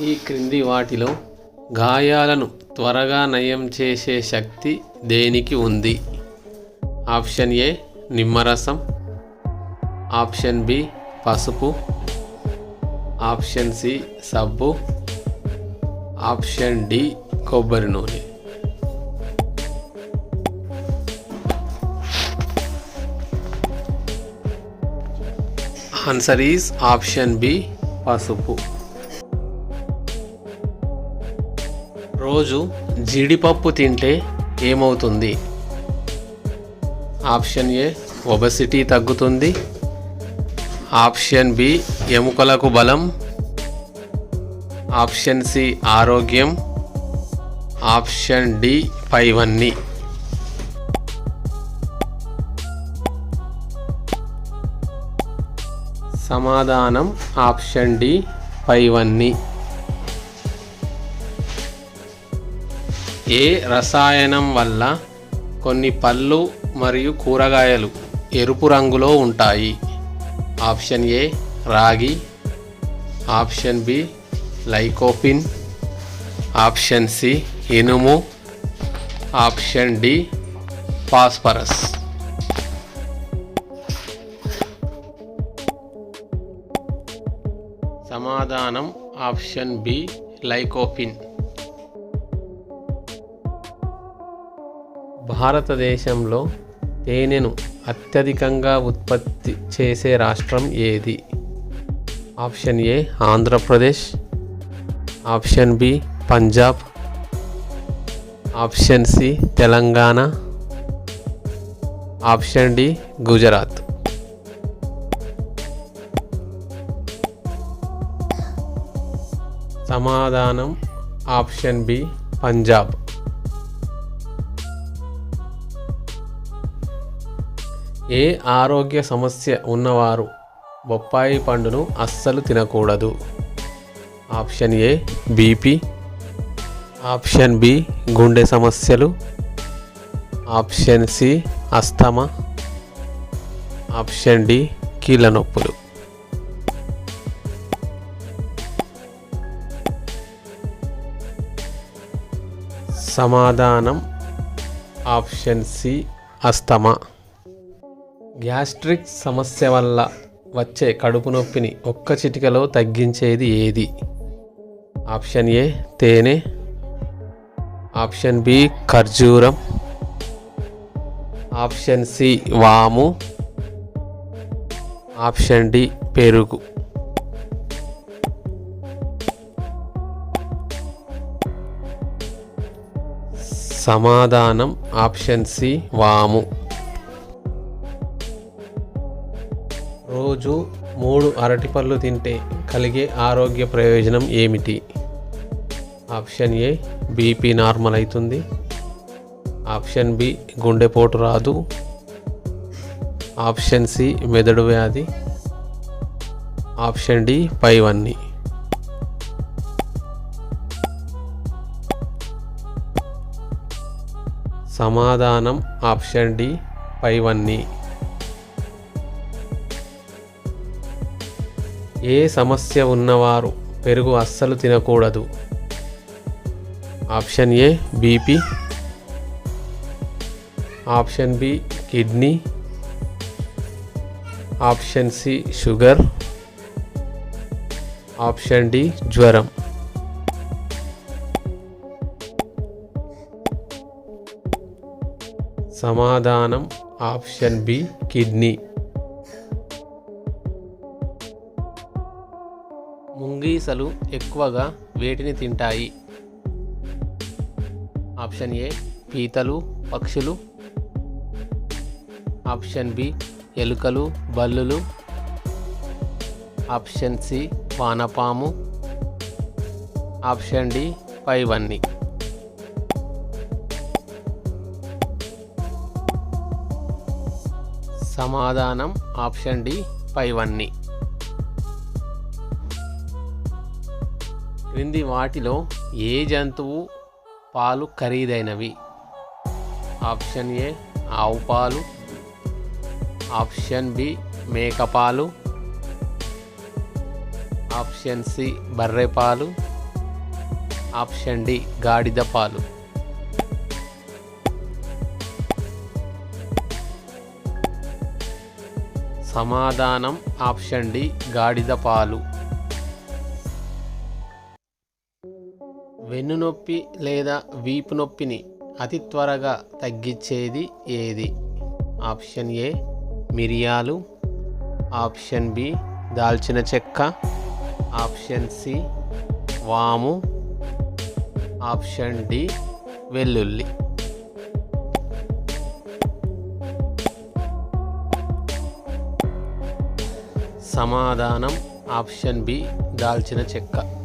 ఈ క్రింది వాటిలో గాయాలను త్వరగా నయం చేసే శక్తి దేనికి ఉంది? ఆప్షన్ ఏ నిమ్మరసం, ఆప్షన్ బి పసుపు, ఆప్షన్ సి సబ్బు, ఆప్షన్ డి కొబ్బరి నూనె. ఆన్సర్ ఈజ్ ఆప్షన్ బి పసుపు. రోజు జీడిపప్పు తింటే ఏమవుతుంది? ఆప్షన్ ఏ ఒబెసిటీ తగ్గుతుంది, ఆప్షన్ బి ఎముకలకు బలం, ఆప్షన్ సి ఆరోగ్యం, ఆప్షన్ డి పైవన్నీ. సమాధానం ఆప్షన్ డి పైవన్నీ. ఏ రసాయనం వల్ల కొన్ని పళ్ళు మరియు కూరగాయలు ఎరుపు రంగులో ఉంటాయి? ఆప్షన్ ఏ రాగి, option B lycopene, option C ఇనుము, ఆప్షన్ డి ఫాస్ఫరస్. సమాధానం ఆప్షన్ బి లైకోపిన్. భారతదేశంలో తేనెను అత్యధికంగా ఉత్పత్తి చేసే రాష్ట్రం ఏది? Option A Andhra Pradesh, option B Punjab, option C Telangana, option D Gujarat. సమాధానం ఆప్షన్ బి పంజాబ్. ఏ ఆరోగ్య సమస్య ఉన్నవారు బొప్పాయి పండును అస్సలు తినకూడదు? Option A BP, option B గుండె సమస్యలు, option C asthma, option D కీళ్ళ నొప్పులు. సమాధానం ఆప్షన్ సి అస్తమా. గ్యాస్ట్రిక్ సమస్య వల్ల వచ్చే కడుపు నొప్పిని ఒక్క చిటికలో తగ్గించేది ఏది? ఆప్షన్ ఏ తేనె, ఆప్షన్ బి ఖర్జూరం, ఆప్షన్ సి వాము, ఆప్షన్ డి పెరుగు. సమాధానం ఆప్షన్ సి వాము. రోజు 3 అరటిపళ్ళు తింటే కలిగే ఆరోగ్య ప్రయోజనం ఏమిటి? ఆప్షన్ ఏ బీపీ నార్మల్ అవుతుంది, ఆప్షన్ బి గుండెపోటు రాదు, ఆప్షన్ సి మెదడు వ్యాధి, ఆప్షన్ డి పైవన్నీ. సమాధానం ఆప్షన్ డి పైవన్నీ. ఏ సమస్య ఉన్నవారు పెరుగు అస్సలు తినకూడదు? Option A BP, option B kidney, option C sugar, option D జ్వరం. సమాధానం ఆప్షన్ బి కిడ్నీ. ముంగీసలు ఎక్కువగా వేటిని తింటాయి? ఆప్షన్ ఏ పీతలు, పక్షులు, ఆప్షన్ బి ఎలుకలు, బల్లులు, ఆప్షన్ సి వానపాము, ఆప్షన్ డి పైవన్నీ. సమాధానం ఆప్షన్ డి పైవన్నీ. క్రింది వాటిలో ఏ జంతువు పాలు ఖరీదైనవి? ఆప్షన్ ఏ ఆవు పాలు, ఆప్షన్ బి మేక పాలు, ఆప్షన్ సి బర్రె పాలు, ఆప్షన్ డి గాడిద పాలు. సమాధానం ఆప్షన్ డి గాడిద పాలు. వెన్నునొప్పి లేదా వీపు నొప్పిని అతి త్వరగా తగ్గించేది ఏది? ఆప్షన్ ఏ మిరియాలు, ఆప్షన్ బి దాల్చిన చెక్క, ఆప్షన్ సి వాము, ఆప్షన్ డి వెల్లుల్లి. సమాధానం ఆప్షన్ బి దాల్చిన చెక్క.